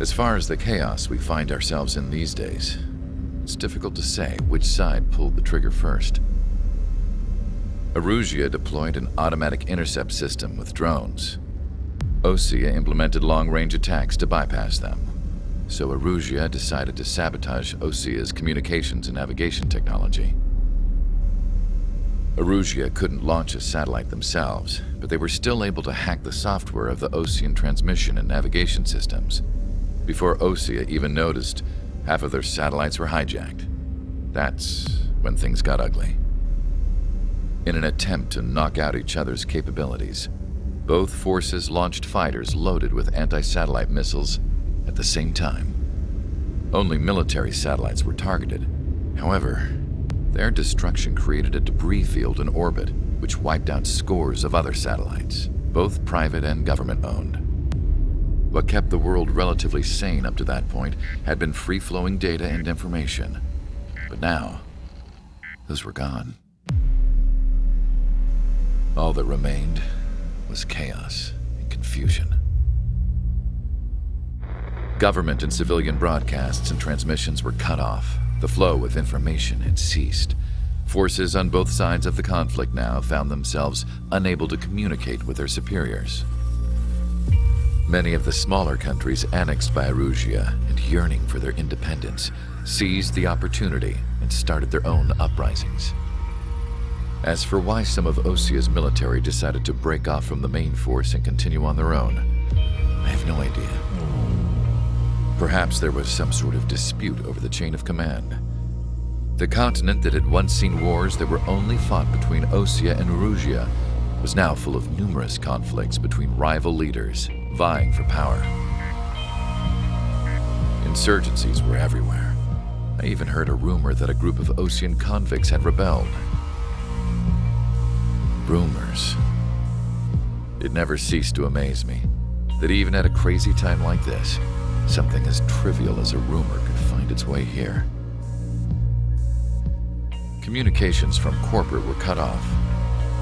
As far as the chaos we find ourselves in these days, it's difficult to say which side pulled the trigger first. Erusia deployed an automatic intercept system with drones. Osea implemented long-range attacks to bypass them. So Erusia decided to sabotage Osea's communications and navigation technology. Erusia couldn't launch a satellite themselves, but they were still able to hack the software of the Osean transmission and navigation systems. Before Osea even noticed, half of their satellites were hijacked. That's when things got ugly. In an attempt to knock out each other's capabilities, both forces launched fighters loaded with anti-satellite missiles at the same time. Only military satellites were targeted. However, their destruction created a debris field in orbit, which wiped out scores of other satellites, both private and government-owned. What kept the world relatively sane up to that point had been free-flowing data and information. But now, those were gone. All that remained was chaos and confusion. Government and civilian broadcasts and transmissions were cut off. The flow of information had ceased. Forces on both sides of the conflict now found themselves unable to communicate with their superiors. Many of the smaller countries annexed by Erusia and yearning for their independence seized the opportunity and started their own uprisings. As for why some of Osea's military decided to break off from the main force and continue on their own, I have no idea. Perhaps there was some sort of dispute over the chain of command. The continent that had once seen wars that were only fought between Osea and Erusia was now full of numerous conflicts between rival leaders vying for power. Insurgencies were everywhere. I even heard a rumor that a group of Osean convicts had rebelled. Rumors. It never ceased to amaze me that even at a crazy time like this, something as trivial as a rumor could find its way here. Communications from corporate were cut off.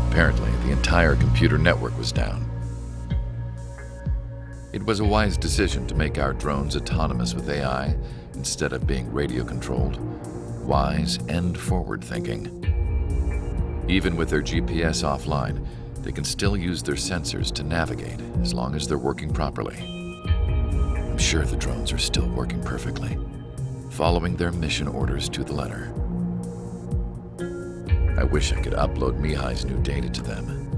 Apparently, the entire computer network was down. It was a wise decision to make our drones autonomous with AI instead of being radio-controlled. Wise and forward-thinking. Even with their GPS offline, they can still use their sensors to navigate as long as they're working properly. I'm sure the drones are still working perfectly, following their mission orders to the letter. I wish I could upload Mihai's new data to them.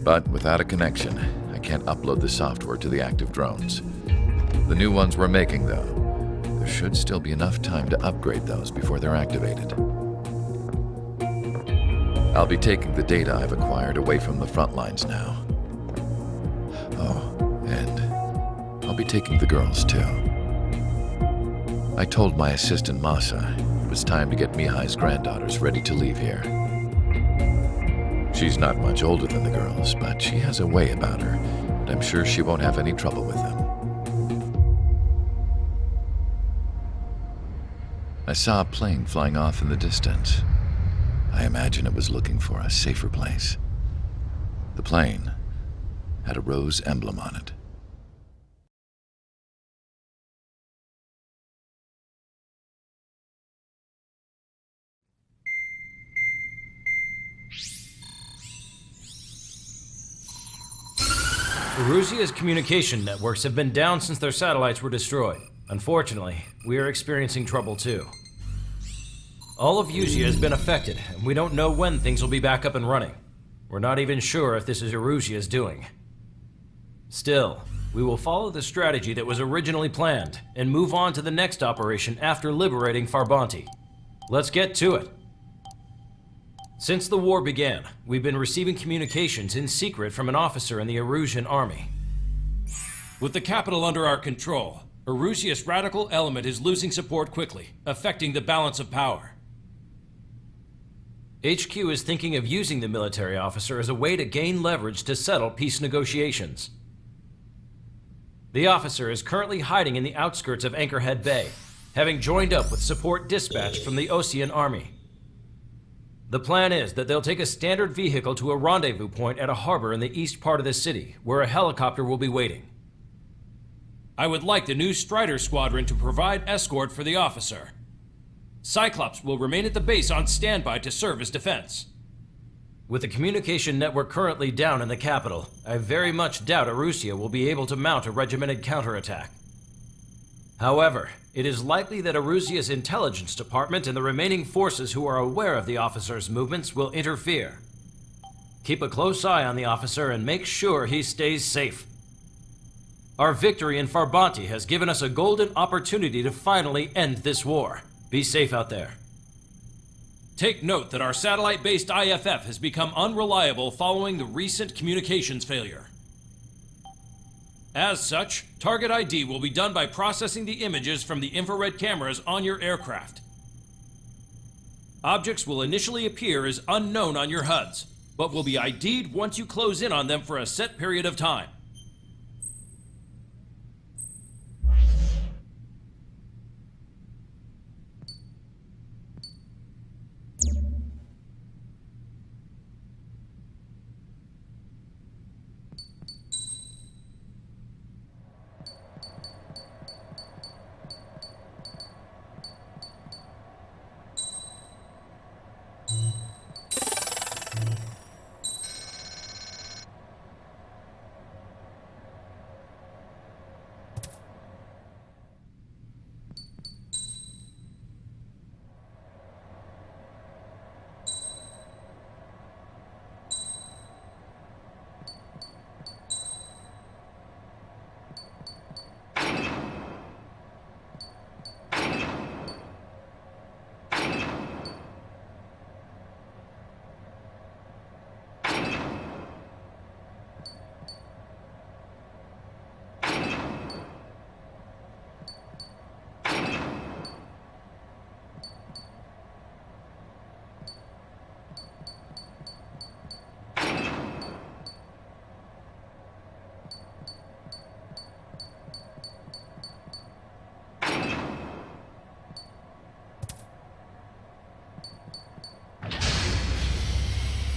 But without a connection, I can't upload the software to the active drones. The new ones we're making, though, there should still be enough time to upgrade those before they're activated. I'll be taking the data I've acquired away from the front lines now. Oh, and I'll be taking the girls, too. I told my assistant Masa it was time to get Mihai's granddaughters ready to leave here. She's not much older than the girls, but she has a way about her, and I'm sure she won't have any trouble with them. I saw a plane flying off in the distance. I imagine it was looking for a safer place. The plane had a rose emblem on it. Erusia's communication networks have been down since their satellites were destroyed. Unfortunately, we are experiencing trouble too. All of Usia has been affected, and we don't know when things will be back up and running. We're not even sure if this is Erusia's doing. Still, we will follow the strategy that was originally planned, and move on to the next operation after liberating Farbanti. Let's get to it. Since the war began, we've been receiving communications in secret from an officer in the Erusian army. With the capital under our control, Erusia's radical element is losing support quickly, affecting the balance of power. HQ is thinking of using the military officer as a way to gain leverage to settle peace negotiations. The officer is currently hiding in the outskirts of Anchorhead Bay, having joined up with support dispatched from the Osean army. The plan is that they'll take a standard vehicle to a rendezvous point at a harbor in the east part of the city, where a helicopter will be waiting. I would like the new Strider Squadron to provide escort for the officer. Cyclops will remain at the base on standby to serve as defense. With the communication network currently down in the capital, I very much doubt Arusea will be able to mount a regimented counterattack. However, it is likely that Arusea's intelligence department and the remaining forces who are aware of the officer's movements will interfere. Keep a close eye on the officer and make sure he stays safe. Our victory in Farbanti has given us a golden opportunity to finally end this war. Be safe out there. Take note that our satellite-based IFF has become unreliable following the recent communications failure. As such, target ID will be done by processing the images from the infrared cameras on your aircraft. Objects will initially appear as unknown on your HUDs, but will be ID'd once you close in on them for a set period of time.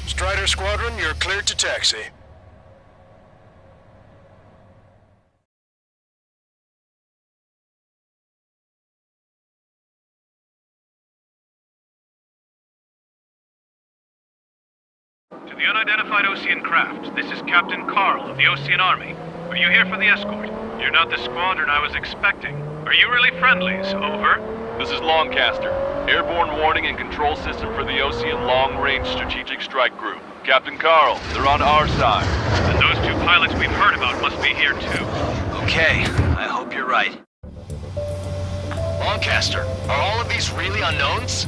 Strider Squadron, you're cleared to taxi. To the unidentified Osean craft, this is Captain Carl of the Osean Army. Are you here for the escort? You're not the squadron I was expecting. Are you really friendlies? Over. This is Longcaster. Airborne warning and control system for the Osean Long-Range Strategic Strike Group. Captain Carl, they're on our side. And those two pilots we've heard about must be here too. Okay, I hope you're right. Longcaster, are all of these really unknowns?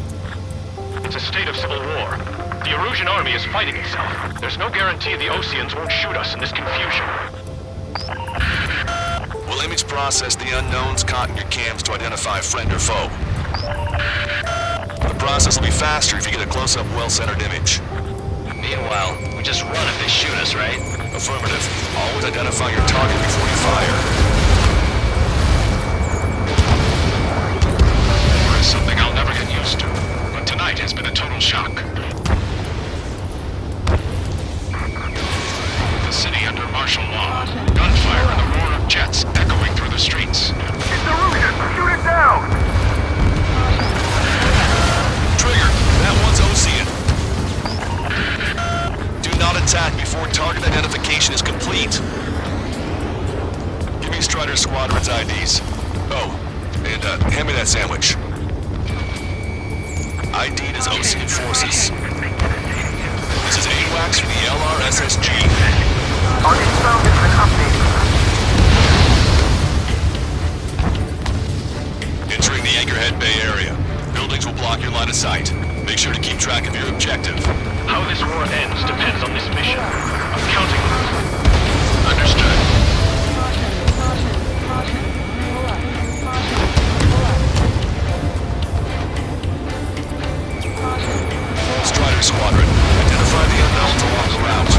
It's a state of civil war. The Erusian army is fighting itself. There's no guarantee the Oseans won't shoot us in this confusion. We'll image process the unknowns caught in your cams to identify friend or foe. The process will be faster if you get a close-up, well-centered image. Meanwhile, we just run if they shoot us, right? Affirmative. Always identify your target before you fire. War is something I'll never get used to, but tonight has been a total shock. The city under martial law. Gunfire and the roar of jets echoing through the streets. It's the Russians! Shoot it down! Trigger, that one's Osean. Do not attack before target identification is complete. Give me Strider Squadron's IDs. Oh, and hand me that sandwich. ID'd as Osean forces. This is AWACS from the LRSSG. Our info has been updated. Entering the Anchorhead Bay area. Buildings will block your line of sight. Make sure to keep track of your objective. How this war ends depends on this mission. I'm counting on it. Understood. Strider Squadron, identify the unknowns along the route.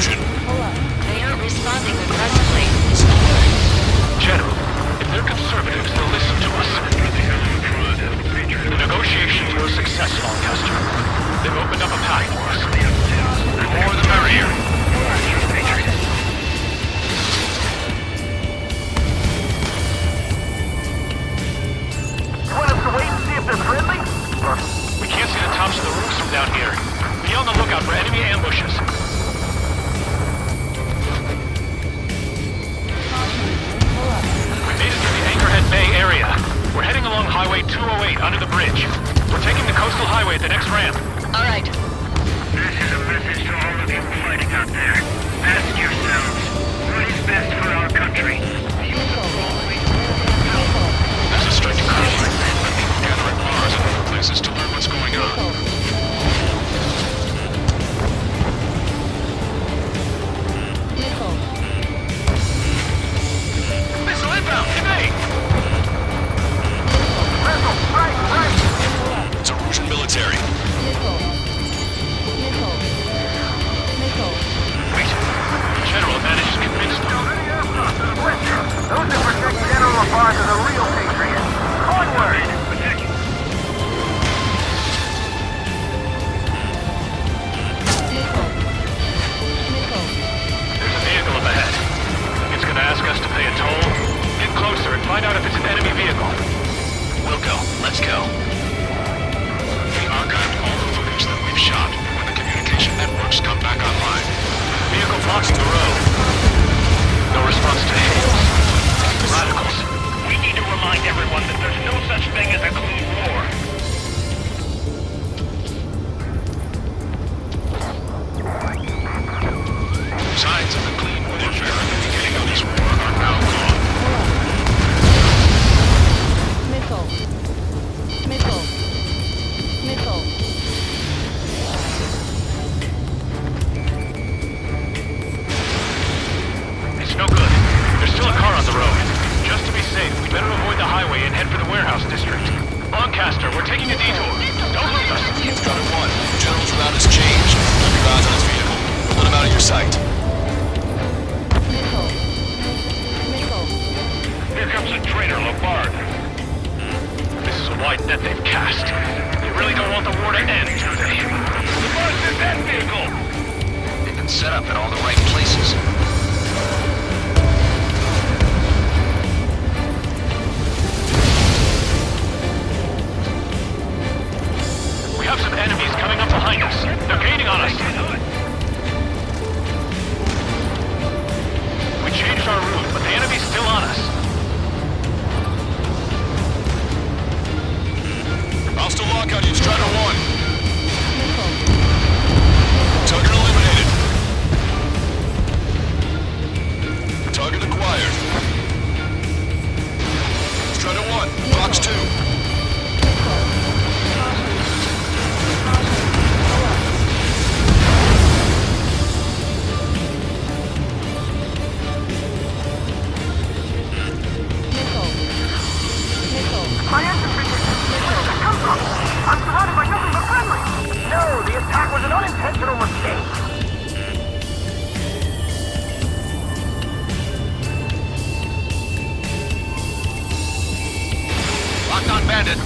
Erosion. They aren't responding aggressively. General, if they're conservatives, they'll listen to us. The negotiations were a success, Lancaster. They've opened up a path for us. The more the merrier. You want us to wait and see if they're friendly? We can't see the tops of the roofs from down here. Be on the lookout for enemy ambushes. We made it through the Anchorhead Bay area. We're heading along Highway 208 under the bridge. We're taking the coastal highway at the next ramp. All right. This is a message to all of you fighting out there. Ask yourselves, what is best for our country? There's a strict call. People gather at bars and other places to learn what's going on. Missile inbound! Hit me! It's Erosion military. Wait. General managed to convince them. Those that protect General LaBarge are the real patriots. Onward! There's a vehicle up ahead. It's gonna ask us to pay a toll. Get closer and find out if it's an enemy vehicle. We'll go. Let's go. We archived all the footage that we've shot when the communication networks come back online. Vehicle blocking the road. No response to hails. Radicals. We need to remind everyone that there's no such thing as a clean war. Signs of the clean warfare at the beginning of this war are now gone. It's no good. There's still a car on the road. Just to be safe, we better avoid the highway and head for the warehouse district. Lancaster, we're taking a detour. Don't lose us. Got it one. General's route has changed. Keep your eyes on his vehicle. Don't let him out of your sight. Here comes a traitor, LaBarge. This is a wide net they've cast. They really don't want the war to end, do they? LaBarge is that vehicle! They've been set up in all the right places. We have some enemies coming up behind us. They're gaining on us. We changed our route, but the enemy's still on us. Hostile lockout, you Strider 1. Target eliminated. Target acquired. Strider 1, Fox 2. My infantry! Where did it come from? I'm surrounded by nothing but friendly! No, the attack was an unintentional mistake! Locked on bandit.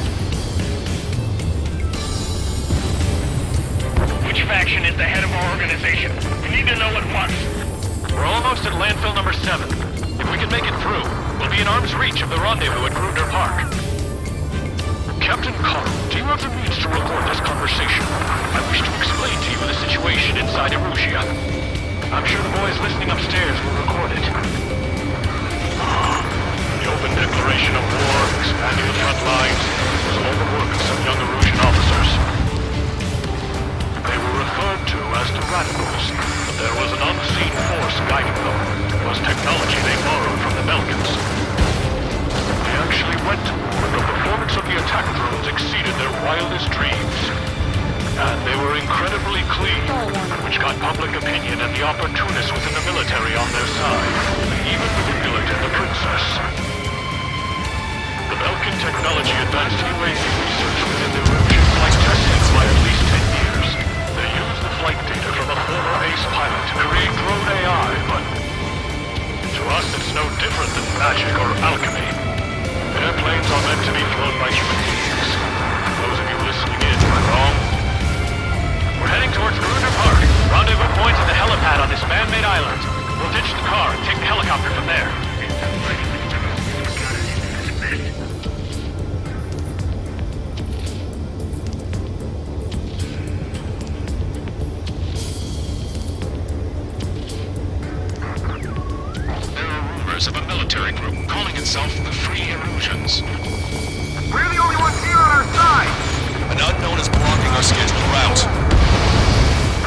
Which faction is the head of our organization? We need to know at once. We're almost at landfill number 7. If we can make it through, we'll be in arm's reach of the rendezvous at Gruner Park. Captain Carl, do you have the means to record this conversation? I wish to explain to you the situation inside Erusia. I'm sure the boys listening upstairs will record it. The open declaration of war, expanding the front lines, was all the work of some young Erusian officers. They were referred to as the Radicals, but there was an unseen force guiding them. It was technology they borrowed from the Belkans. They actually went to war, and the performance of the attack drones exceeded their wildest dreams. And they were incredibly clean, which got public opinion and the opportunists within the military on their side. They even manipulated the princess. The Belkan technology advanced UAV research within the Erusian flight testing by at least 10 years. They used the flight data from a former ace pilot to create drones magic or alchemy. Airplanes are meant to be flown by human beings. Those of you listening in are wrong. We're heading towards Gruner Park. Rendezvous point at the helipad on this man-made island. We'll ditch the car and take the helicopter from there. Of a military group calling itself the Free Erusians. We're the only ones here on our side! An unknown is blocking our scheduled route.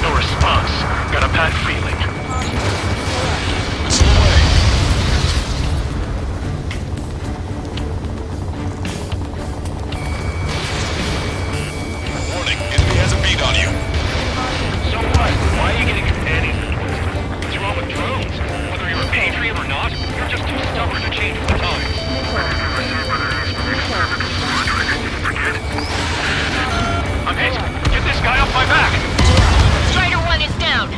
No response. Got a bad feeling. Missile away. Warning, enemy has a beat on you. So what? Why are you getting companions? What's wrong with drones? Whether you're a patriot or not, you're just too stubborn to change with the times. I'm hit! Get this guy off my back! Strider 1 is down.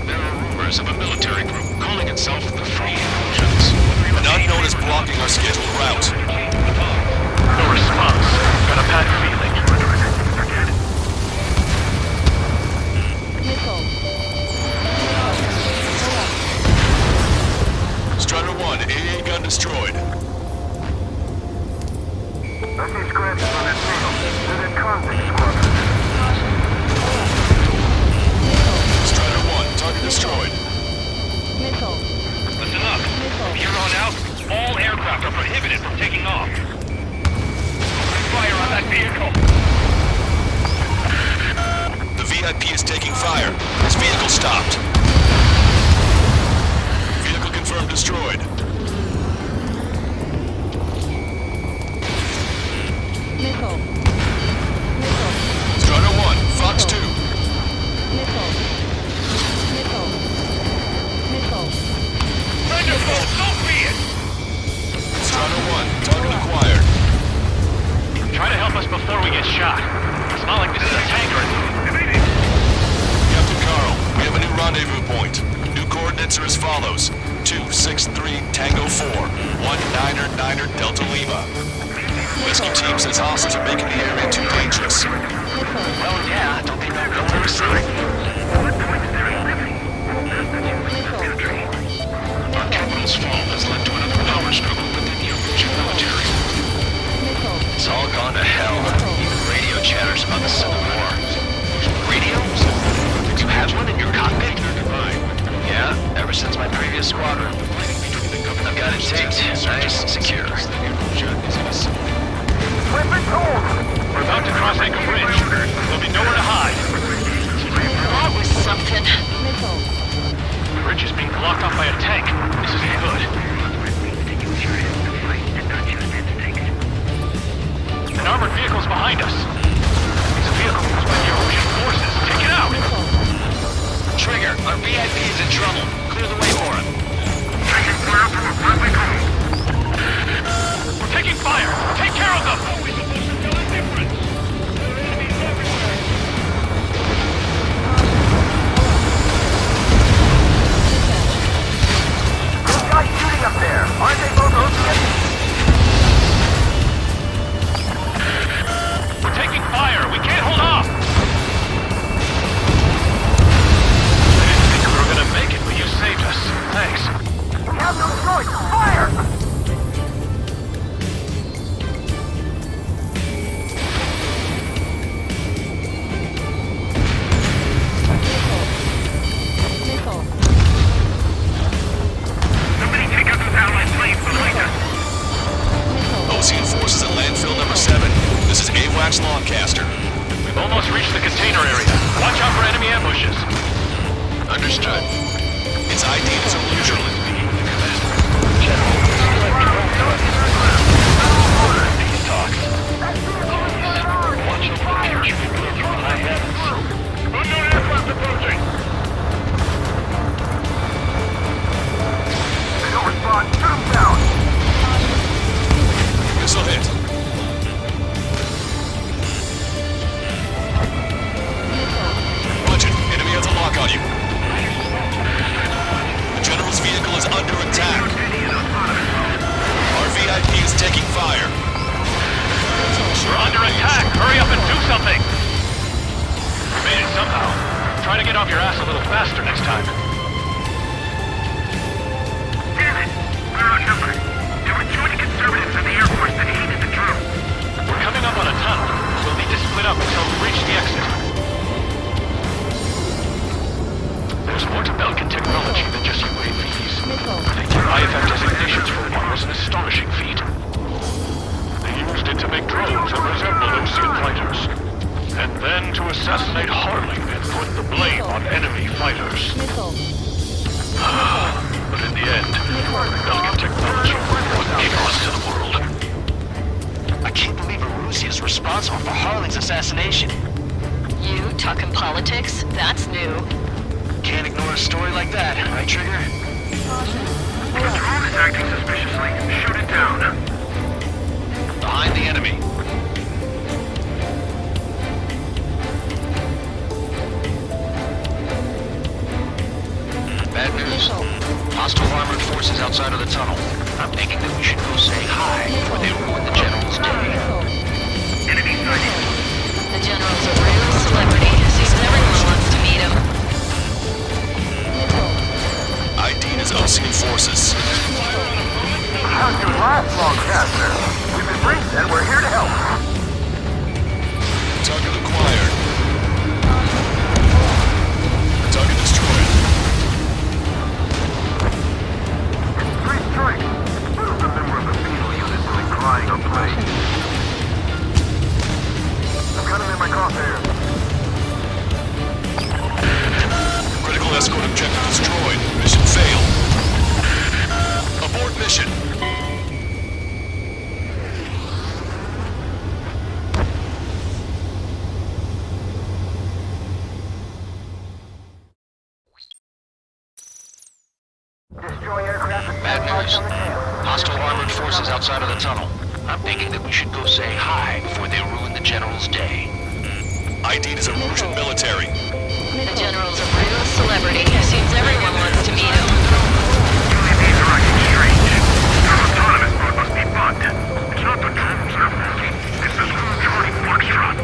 There are rumors of a military group calling itself the Free Erusians. An unknown is blocking our scheduled route. No response. Got a bad feeling. Strider 1, AA gun destroyed. I see scratches on that signal. They're in contact squadron. Strider 1, target destroyed. Listen up. From here on out, all aircraft are prohibited from taking off. Fire on that vehicle. The VIP is taking fire. His vehicle stopped. Vehicle confirmed destroyed. Strider 1, Fox 2. Thunderbolt, so be it! Strider 1, target acquired. Try to help us before we get shot. It's not like this is a tank or anything. Captain Carl, we have a new rendezvous point. New coordinates are as follows. 263 Tango 4, 1999 Delta Lima. Rescue team says hostiles are making the area too dangerous. Well, yeah, don't they know where we're sitting? Our capital's fall has led to another power struggle within the Erusian military. It's all gone to hell. Even radio chatters about the Civil War. Radio? You have one in your cockpit? Yeah, ever since my previous squadron. I've got it taped, nice and secure. Weapons hold! We're about to cross Anchor Bridge. There'll be nowhere to hide. That was something. The bridge is being blocked off by a tank. This isn't good. An armored vehicle's behind us. It's a vehicle used by the Erusian forces. Take it out! Trigger, our VIP is in trouble. Clear the way for him. Taking fire from a friendly crew. We're taking fire! Take care of them! Those guys shooting up there. Aren't they both Oceans? We're taking fire! We can't hold off! I didn't think we were gonna make it, but you saved us. Thanks. We have no choice. Fire! Somebody take out those allied planes behind us. Ocean forces at landfill number 7. This is AWACS Lancaster. We've almost reached the container area. Watch out for enemy ambushes. Understood. Its ID is unusual. These talks. Watch over the future. High heavens. Unknown aircraft approaching. gas a little faster next time. Damn it! We're outnumbered. There were too many conservatives in the Air Force that hated the drill. We're coming up on a tunnel. We'll need to split up until we reach the exit. There's more to Belkin technology than just UAVs. Predicting IFF designations for one was an astonishing feat. They used it to make drones that resemble Osean fighters. And then to assassinate Harling and put the blame on enemy fighters. But in the end, Belkin technology brought chaos to the world. I can't believe Arusia is responsible for Harling's assassination. You talking politics? That's new. Can't ignore a story like that, right, Trigger? The drone is acting suspiciously. Shoot it down. Behind the enemy. Bad news. Hostile armored forces outside of the tunnel. I'm thinking that we should go say hi before they ruin the General's day. Enemy sighted. The General's a real celebrity. Seems everyone wants to meet him. ID'd as Osean forces. How'd you last, Longcaster? We've been briefed and we're here to help. Target acquired. Target destroyed. Three strikes. Who's the member of the penal unit really crying or playing? I've got him in my crosshairs. Critical escort objective destroyed. Mission failed. Abort mission. Destroy aircraft and Bad news. on the tail. Hostile armored forces outside of the tunnel. I'm thinking that we should go say hi before they ruin the General's day. ID'd as Erusian military. The General's a real celebrity. Seems everyone wants to meet him. UAVs are acting strange. Their autonomous mode must be bugged. It's not the drones that are faulty. It's this little Charlie Foxtrot.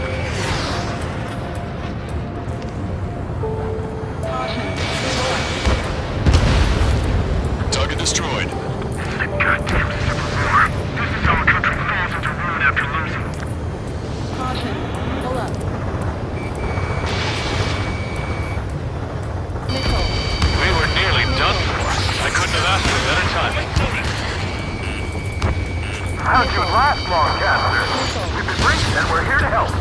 Target destroyed. The goddamn Civil War. This is how a country falls into ruin after losing. We were nearly done for. I couldn't have asked for better timing. How'd you last, Longcaster? We've been briefed and we're here to help.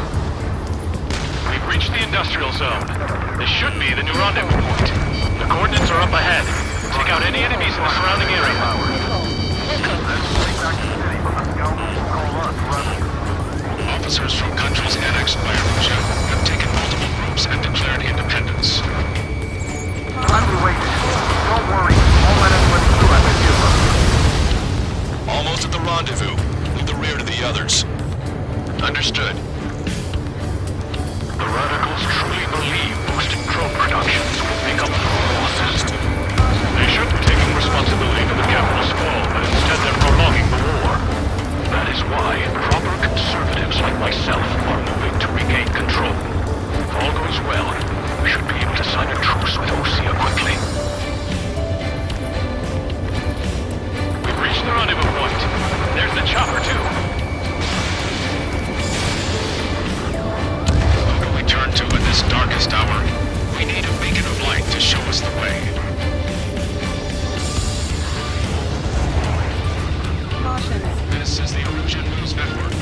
We've reached the industrial zone. This should be the new rendezvous point. The coordinates are up ahead. Take out any enemies in the surrounding area. Officers from countries annexed by Erusia have taken multiple groups and declared independence. Time to wait. Don't worry. Won't let anybody through after you. Almost at the rendezvous. Move the rear to the others. Understood. The radicals truly believe boosting drone productions will make up for our losses. They should be taking responsibility for the capital's fall, but instead they're prolonging the war. That is why proper conservatives like myself are moving to regain control. If all goes well, we should be able to sign a truce with Osea quickly. We've reached the rendezvous point. There's the chopper, too. Who can we turn to in this darkest hour? We need a beacon of light to show us the way. This is the Erusian News Network.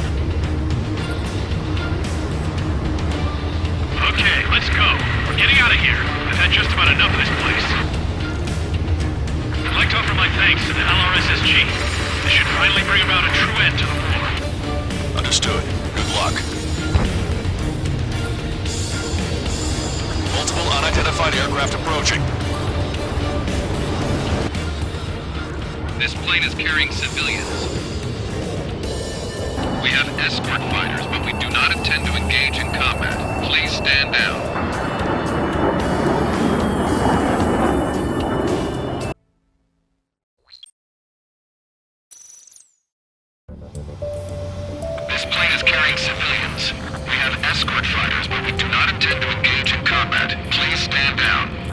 Okay, let's go. We're getting out of here. I've had just about enough of this place. I'd like to offer my thanks to the LRSSG. This should finally bring about a true end to the war. Understood. Good luck. Multiple unidentified aircraft approaching. This plane is carrying civilians. We have escort fighters, but we do not intend to engage in combat. Please stand down. This plane is carrying civilians. We have escort fighters, but we do not intend to engage in combat. Please stand down.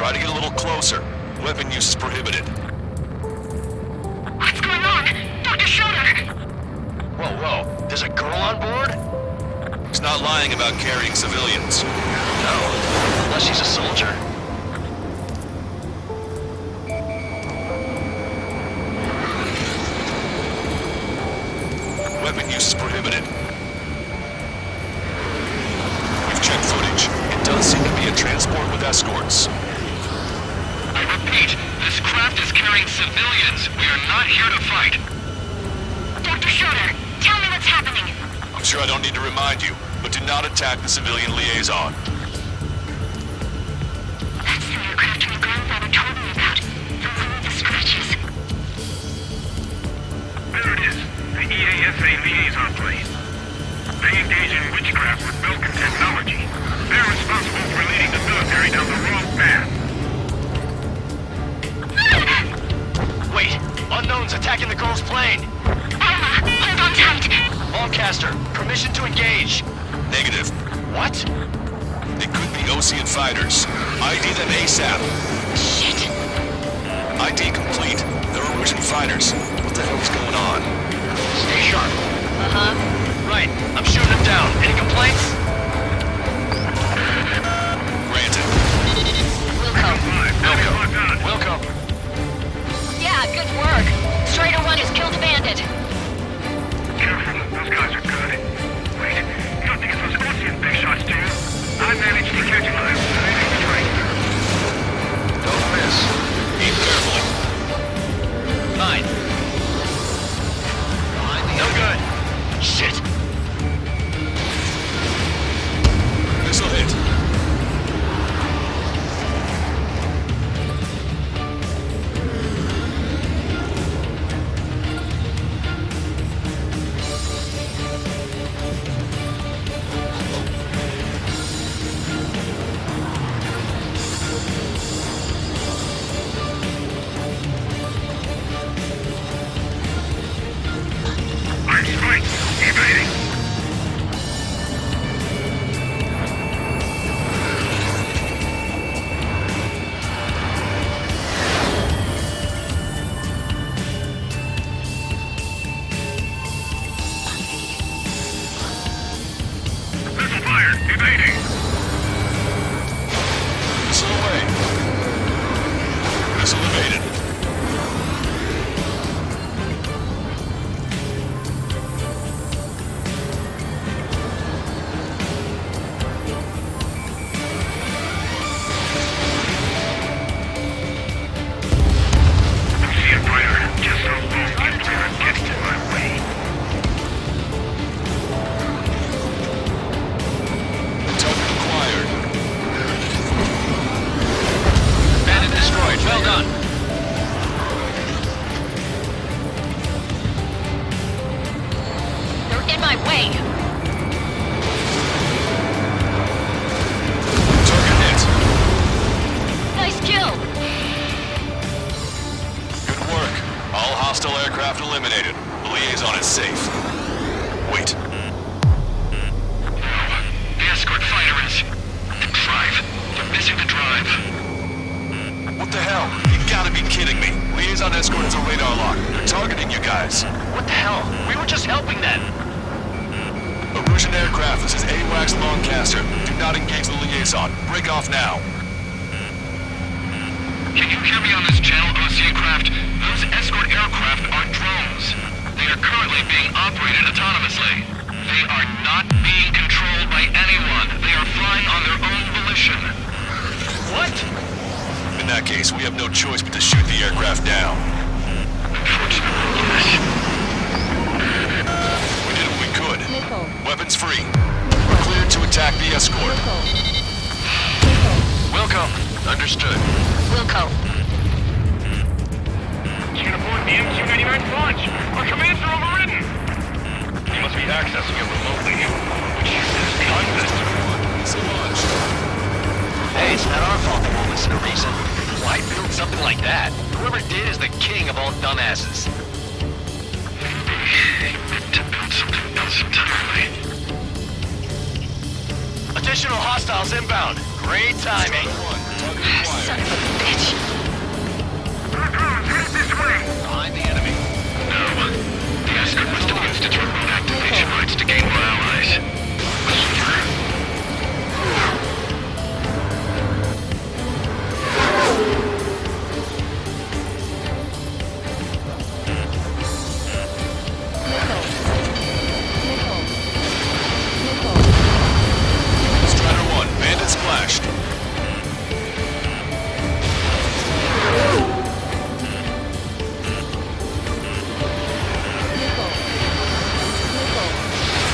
Try to get a little closer. Weapon use is prohibited. What's going on? Dr. Schroeder! Whoa. There's a girl on board? He's not lying about carrying civilians. No, unless she's a soldier. Weapon use is prohibited. We've checked footage. It does seem to be a transport with escorts. I repeat, this craft is carrying civilians. We are not here to fight. Dr. Schroeder, tell me what's happening. I'm sure I don't need to remind you, but do not attack the civilian liaison. That's the aircraft my grandfather told me about. The one with the scratches. There it is. The EASA liaison plane. They engage in witchcraft with Belkin technology. They're responsible for leading the military down the wrong path. Wait, unknowns attacking the girl's plane. Alma, hold on tight. Lancaster, permission to engage. Negative. What? They could be Osean fighters. ID them ASAP. Shit. ID complete. They're Erusian fighters. What the hell is going on? Stay sharp. Uh-huh. Right, I'm shooting him down. Any complaints? Granted. Wilco. Yeah, good work. Strider 1 has killed a bandit. Careful, those guys are good. Wait, you don't think it's those Osean big shots, do you? I managed to catch him alive. Don't miss. Aim carefully. 9. No good. Shit. This'll hit. I'm strike. Evading. Missile fire. Evading. Missile away. Missile evaded. Osean fighter. Just so long gets in my way. Target acquired. Bandit destroyed. Well done. They're in my way. Target hit. Nice kill. Good work. All hostile aircraft eliminated. The liaison is safe. Wait. The escort fighter is... The drive. They're missing the drive. What the hell? You gotta be kidding me. Liaison escort has a radar lock. They're targeting you guys. What the hell? We were just helping them. Erusian aircraft, this is AWACS Lancaster. Do not engage the liaison. Break off now. Can you hear me on this channel, Osean craft? Those escort aircraft are drones. They are currently being operated autonomously. They are not being controlled by anyone. They are flying on their own volition. What? In that case, we have no choice but to shoot the aircraft down. Unfortunately, yes. We did what we could. Weapons free. We're cleared to attack the escort. Wilco. Understood. Wilco. Can't avoid the MQ-99 launch. Our commands are overridden. You must be accessing it remotely, which is content. So much. Hey, it's not our fault they won't listen to reason. Why build something like that? Whoever did is the king of all dumbasses. To build something else entirely. Additional hostiles inbound. Great timing. Target Son of a bitch. Behind the enemy. No. The escort must have used its remote activation rights to gain more allies. Strider 1, bandit splashed.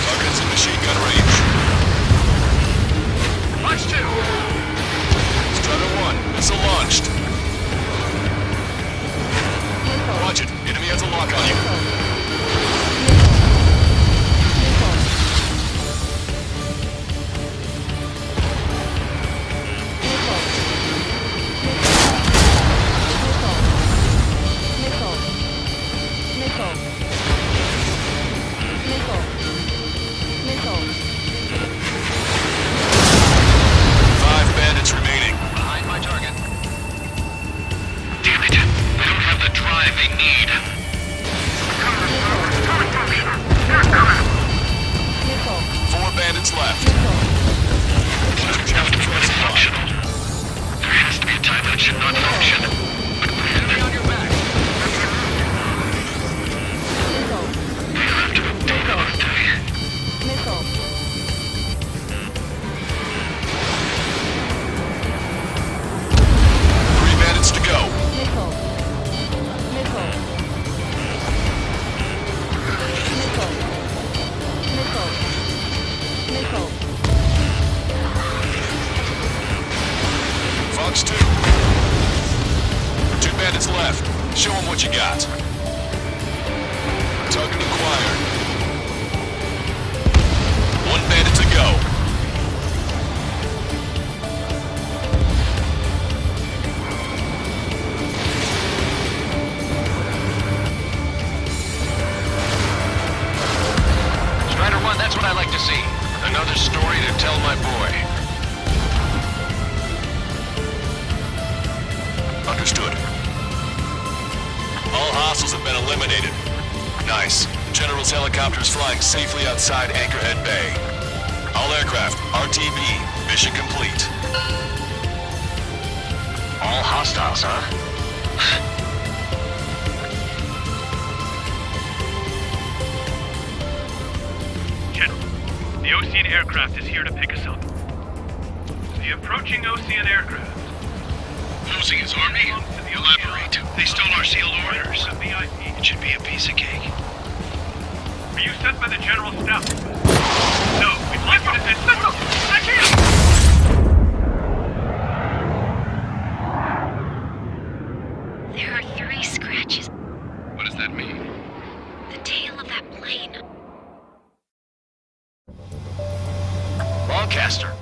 Target's in machine gun range. Watch 2! Strider 1, missile launched. Watch it, enemy has a lock on you. Five bandits remaining. Behind my target. Damn it! They don't have the drive they need. Four bandits left. Functional. There has to be a time that it should not function. Enemy on your back. You have to update, aren't they? Three bandits to go. Fox 2. Two bandits left. Show them what you got. Target acquired. One bandit to go. Strider 1, that's what I like to see. Another story to tell my boy. Understood. All hostiles have been eliminated. Nice. The General's helicopter is flying safely outside Anchorhead Bay. All aircraft, RTB, mission complete. All hostiles, huh? General, the Ocean aircraft is here to pick us up. The approaching Ocean aircraft. Losing his army? Elaborate. They stole our sealed orders. It should be a piece of cake. Were you sent by the General's staff? No, we'd like you to send... I can't! There are 3 scratches. What does that mean? The tail of that plane. Lancaster.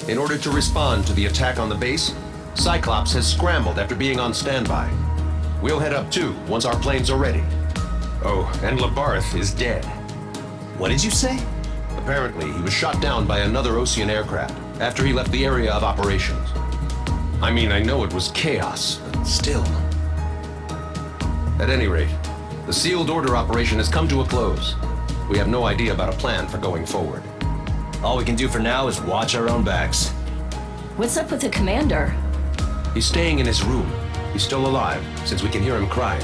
In order to respond to the attack on the base, Cyclops has scrambled after being on standby. We'll head up too, once our planes are ready. Oh, and Labarth is dead. What did you say? Apparently, he was shot down by another Ocean aircraft after he left the area of operations. I mean, I know it was chaos, but still. At any rate, the sealed order operation has come to a close. We have no idea about a plan for going forward. All we can do for now is watch our own backs. What's up with the commander? He's staying in his room. He's still alive, since we can hear him crying.